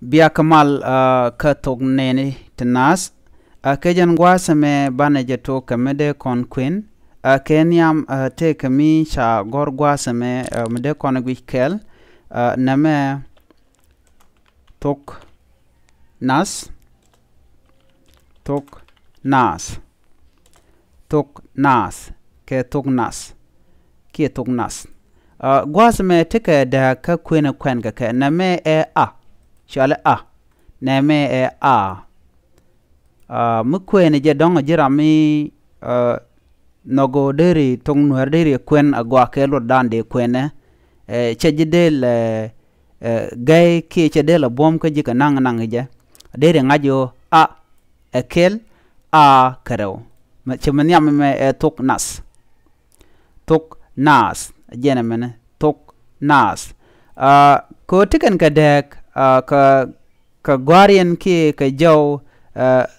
bia kamal ka tok neni tenas kejan gwasame bana jeto kamede kon queen kenyam te kami cha gor gwasame mede kon gwikel name tok nas ke tok nas ke tok nas gwasame te ka da ka queen kwen ka name a shale a name a mukwen je dong jirami nogo deri tong nuer deri kwen agwa ke lo dande kwene chejidel gay ke chedel bom ke jika nang je deri ngajo a ekel a karo chemanyam me tok nas jenemene tok nas ko tiken ka dek ka guardian ke ka jaw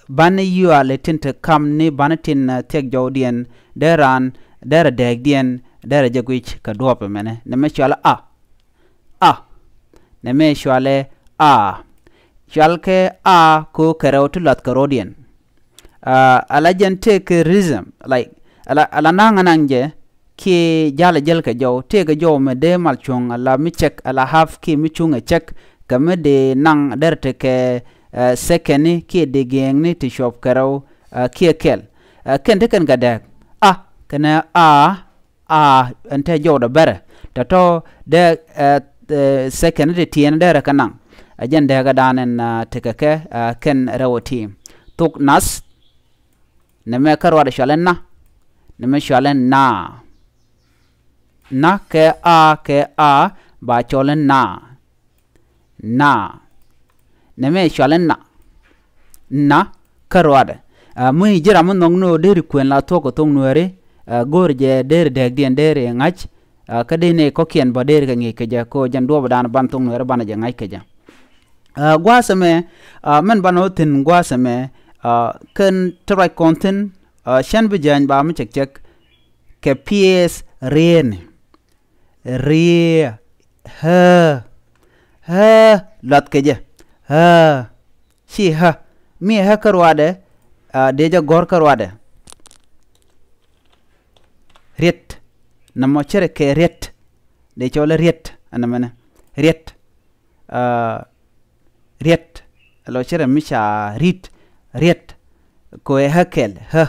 ban yuwa le tinte kam ni banatin tek jawdien deran dera deg dien dera jagwich ka dop mene ne me shala a ne me shale a shalke a ko karot lat karodien ala jente ke rhythm like ala nanganje ki jala jel ka jaw te ka jaw me de mal chung ala mi check ala half ki mi chung check kame de nang derte ke sekeni ki de geng ni ti shop karaw ki kel kente kan gadak kana a ente joda bare tato de second de tien dere kanang ajen de ga danen tekeke ken rawati tok nas neme karwa de shalenna neme shalen na ke a ba cholen na neme shalen na karwade muy jira mun no deri kwen la to ko tong nuere gorje deri deg dien deri ngach kadene ko kien ba deri ka ngi ke ja ko jan do ban ban tong nuere ban ja ngai ke ja gwasame men banotin gwasame ken try content shan bi jan ba mu chek ke ps ren ha lat ke ja shi ha mi ha karwade deja gor karwade ret namo chere ke ret de chola ret anamana ret lo chere misha ret ko hakel ha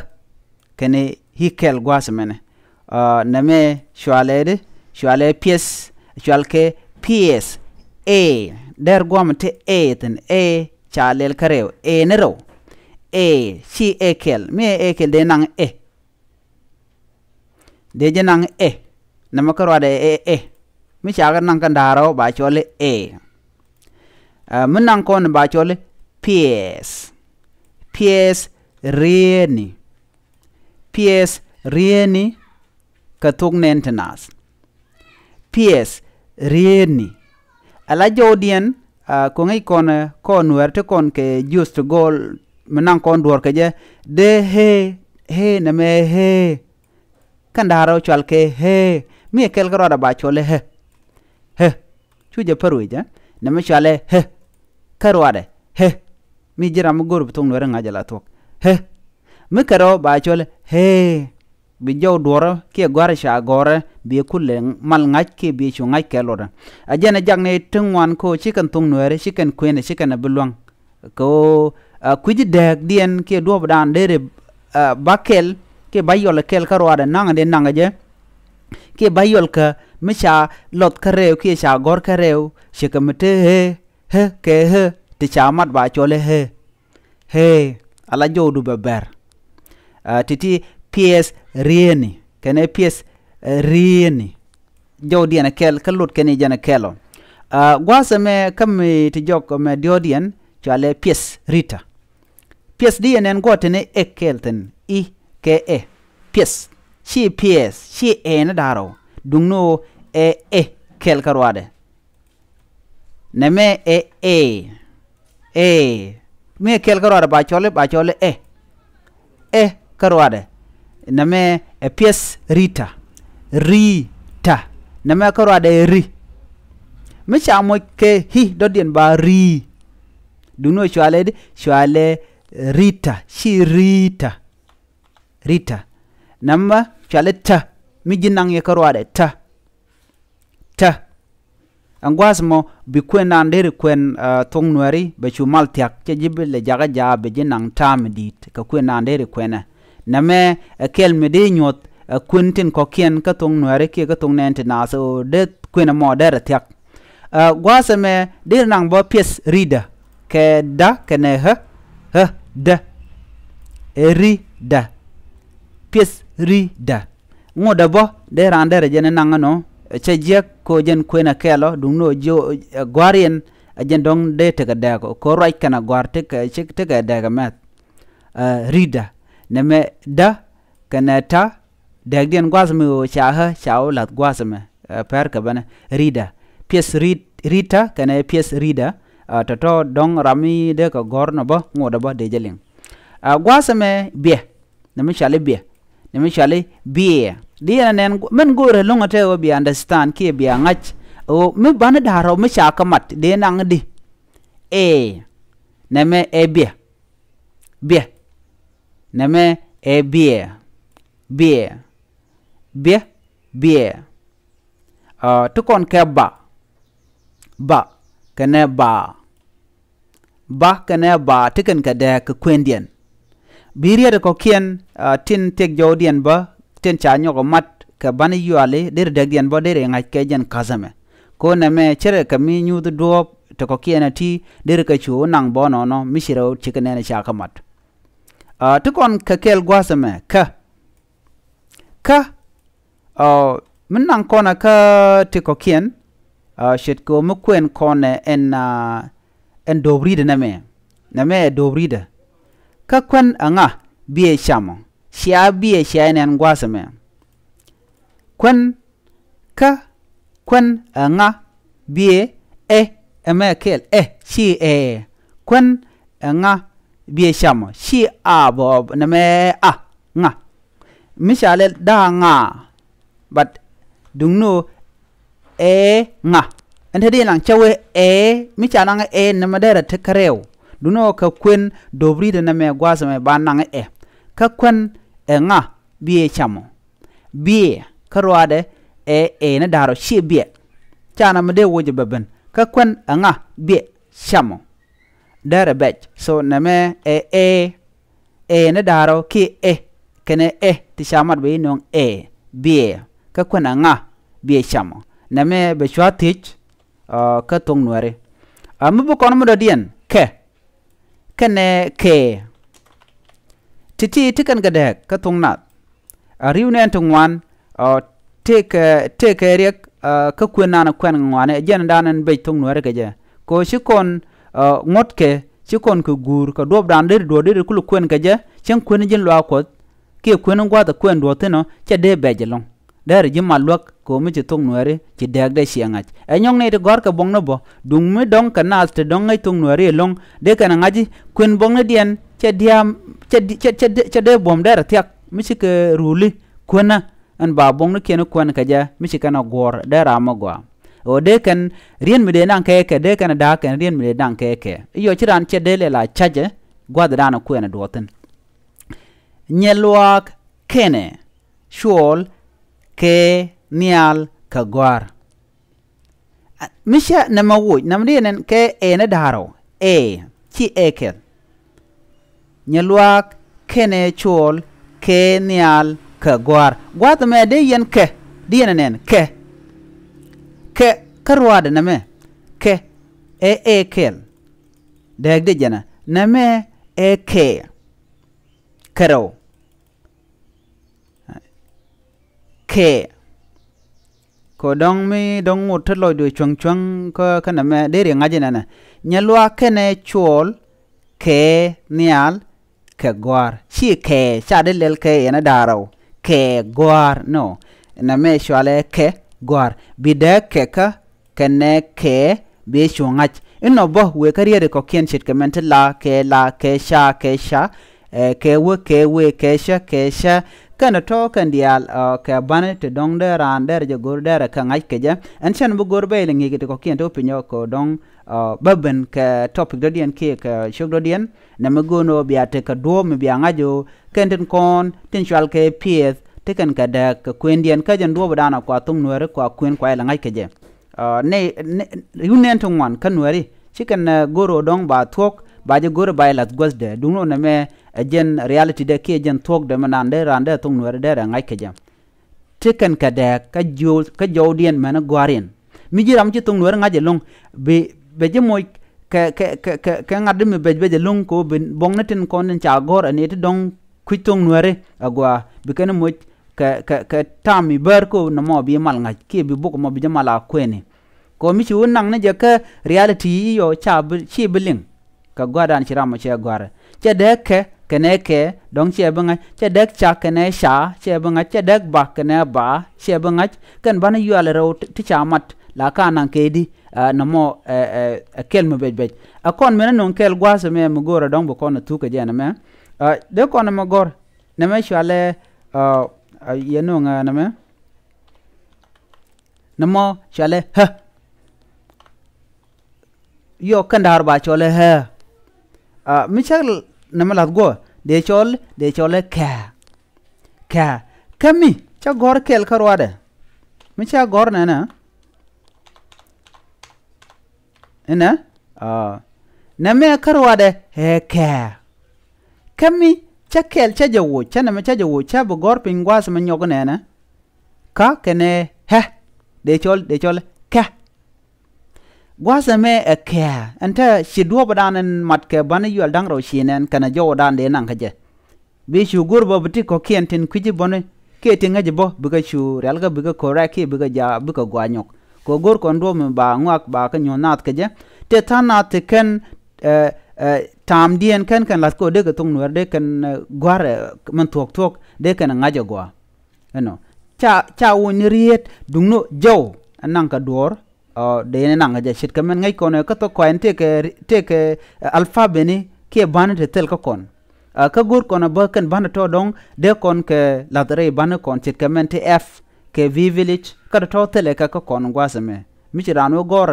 kene hikel gwasmene name shwale ps shwalke ps a der gwamte a ten a chalel kareo e nero e si ekel me ekel de nang de je nang namakaro de mi chaga nang kandaro ba chole mun nang kon ba chole ps rieni katung nentenas ps rieni ala jodien ko ngai kon werte kon ke just goal menang kon duor ke je de he na me he kandaro chal ke he mi kel garo da ba chole he chuje paruja na me chale he karwade he mi jira mu gor butung no ranga jala tok he mi karo ba chole he bi jaw duor ke gwar sha gore bi kulle mal ngach ke bi chu ngach ke loda ajana jagne tungwan ko chikan tung noere chikan kwene chikan bulwang ko kuji deg dien ke do dan dere bakel ke bayol kel karwada nang de nangaje ke bayol ka misha lot karew ke sha gor karew shikamte he ke ti chamat ba chole he ala jodu beber titi ps rieni kene ps rieni jodien kel kalut kene jana kelo gwasame kam ti jok me diodien chale ps rita ps dien gotene ekelten I ke ps shi na daro dungno kel karwade neme me kel karwade ba chole karwade neme ps rita neme karwade ri me chamo ke hi dodien ba ri duno shwale Rita shi Rita namma shwale ta mijinang ye karwade ta angwasmo bi kwen andere kwen tong nwari be chumal tiak che jibele jaga ja be jinang tam dit ka kwen andere kwena name kel mede nyot kwentin kokien ka tong nwari ke ka tong nente na so de kwen mo dere tiak gwasme dir nang bo pies rida ke da kene da rida pies rida ngoda bo de randere jene nangano chejek ko jen kwena kelo dungno jo gwarien ajen dong de tega dago ko right kana gwar tega daga mat rida neme da kana ta dagdien gwasme o chaha chao lat gwasme per ka bana rida pies rita kana pies rida toto dong rami de ko gorno bo ngoda bo de jeling gwasme bie neme chale bie dia nen men gore longa te o bi understand ke bi angach o me ban daro me chaka mat de nang di neme bie neme bie to kon ke ba kene ba kene ba tiken ka de ka kwendien biria de ko kien tin tek jodien ba ten cha nyogo mat ka bani yuale der dagdian bo der ngai ke jen kazame ko na me chere ka mi nyu do to ko kiena ti der ka chu nang bo no mishiro chikene na cha kamat to kon ka kel gwasame ka min nang kona ka te ko kien shit ko mu kwen kone en dobride na me dobride ka kwen anga bie chamo shia bie shia nen gwasame kwen anga bie emekel shi kwen anga bie chamo shi bob na me nga mishale da nga but dungno nga ente de lang chawe michala nga na madera te karew duno ka kwen dobri de na me gwasame bananga ka kwen nga bie chamo bie karwade na daro shi bie chana mede woje beben ka kwen nga bie chamo dare bech so na me na daro ki kene ti chamat be non bie ka kwen nga bie chamo na me be chwatich ka tong nware amubu kono mo dien kene titi tikan gade ka tong nat riwne tong wan take riek ka kwenana kwen ngwane jen danen be tong nware gaje ko shikon ngotke shikon ku gur ka dob dan der do der kulu kwen gaje chen kwen jin lo akot ke kwen ngwa da kwen do teno che de bejelong der jima lok ko mi tong nware ci degde siangach enyong ne de gor ka bongno bo dung mi dong kana te dong ngai tong nware long de kana ngaji kwen bongno dien che diam che de bom der tiak mi ci ke ruli kwena an ba bongno keno kwen kaja mi ci kana gor der amagwa o de kan rien mi de nan ke de kana da kan rien mi de dan ke yo ci ran che de le la chaje gwa da na kwena doten nyelwak kene shol ke nial ka gwar misha na mawuj namdinen ke na daro chi kel nyalwak kene chol ke nial ka gwar gwat me de yen ke dienen ke karwade na me ke kel deg de jana na me ke karo ke ko dong mi dong một thất lôi đuổi chuang ko kana me de ri ngaji nana nyalwa kene chol ke nial ke gwar shi ke cha de lel ke na daro ke gwar no na me shwale ke gwar bide ke ka kene ke be chungach ino bo we kariere ko kien chit kemente la ke sha ke we ke sha kana to kan dial ka bane te dong de ran der je gor der ka ngai ke ja en chen bu gor be lingi ke ko kien to pinyo ko dong baben ka topic do dien ke ka shok do dien na magono bia te ka do me bia ngajo kenten kon tin chwal ke pieth te kan ka da ka kwendien ka jan do badana kwa tung nuere kwa kwen kwa la ngai ke je ne yunen to wan kan nuere chicken goro dong ba thok ba je goro ba lat gosde duno na me jen reality de ke jen thok de manande rande tung nuere de ngai ke je chicken ka da ka jodien mana gwarin mi jiram ci tung nuere ngaje long be je moy ka ngade me be je long ko bong natin kon cha gor ani te dong kuitung nuere agwa be ken moy ka tami ber ko no mo bi mal ngaj ke bi buk mo bi jamala kweni ko mi ci wonnang ne je ka reality yo cha chi biling ka gwadan ci ramo che gwar che de kene ke dong che banga che de cha kene sha che banga che de ba kene ba che banga kan bana yu ala ro ti cha mat la kanan ke di no mo kel me bej akon mena non kel gwase me mo gora dong bo kono tu ke jena me de kono mo gor ne me shale yeno nga na me namo shale ha yo kandar ba chole ha michal namalat go de chole ka kami cha gor kel karwade micha gor na ena name karwade he ka kami cha kel cha jawo cha na cha jawo cha bo gor pingwa sama nyogo na ka kene he de chol ka gwasa me ka anta shidwo badanen mat ke bana yul dang ro shinen kana jo dan de nan kaje bi shu gurbo biti ko kientin kuji bone ke tinga je bo buga shu relga buga koraki buga ja buga gwanyok ko gor kon do me ba ngwak ba ka nyonat kaje te tanat ken tam dien kan lat ko de ka tung nuer de kan gware man tok de kan ngaja gwa no cha woni riet dungno jaw anang ka dor de ne nang ja shit kamen ngai kono ka to ko ente ke alphabet ni ke ban te tel ka kon ka gur kono ba kan ban to dong de kon ke ladre ban kon shit kamen te f ke v village ka to tele ka kon gwasame mi cirano gor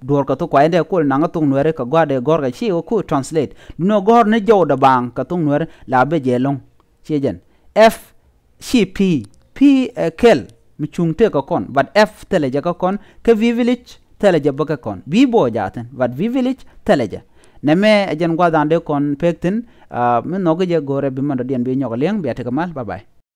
dor ka to ko ende ko nang tung nuere ka gwa de gor ga chi ko translate no gor ne jow da bang ka tung nuere la be jelong chejen f cp p kel mi chungte ka kon but f teleja ka kon ke v village teleja ba ka kon bi bo jaten but v village teleja neme ajen gwa dande kon pektin mi no ge gore bi man dien bi nyogoleng bi ate kamal bye bye